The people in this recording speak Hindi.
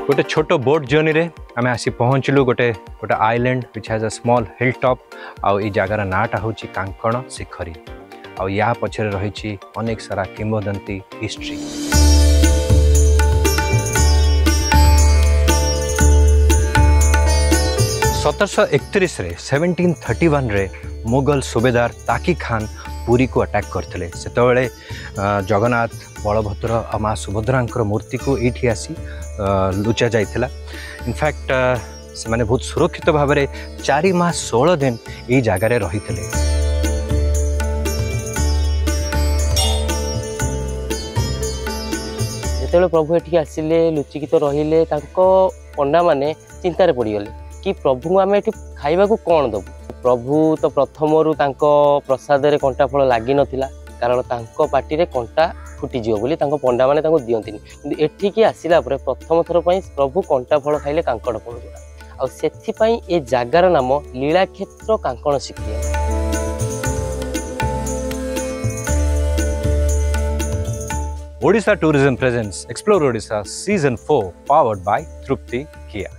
गोटे छोट बोट जर्नी रे आम आसी पहुँचलु गोटे गोटे island which has a small hill top आउ ई जगार नाटा हूँ कांकण शिखरी आउ या पछरे रही अनेक सारा किंवदंती हिस्ट्री। 1731 रे 1731 रे मुगल सुबेदार ताकी खान पुरी को अटैक करते से जगन्नाथ बलभद्र और माँ सुभद्रा मूर्ति को ये आसी लुचा जाइथिला। इनफैक्ट से माने बहुत सुरक्षित भाव में 4 मास 16 दिन ये जगार रही थे। जो प्रभु ये आसिले लुचिकी तो रहिले पंडा माने चिंतार पड़गले कि प्रभु को आम ये खाइबा कौन दबु। प्रभु तो प्रथम प्रसाद रे कंटा फल लगी नाला कारण पार्टी रे कंटा फुटीज बोली पंडा मैंने दिखती कि एठिकी आसला प्रथम थर प्रभु कंटा फल खाइले कांकड़ फल जोड़ा आउ ए जगार नाम लीलाक्षेत्र Kankan Shikhari. Odisha tourism presents explore Odisha season 4 powered by Trupti Kia।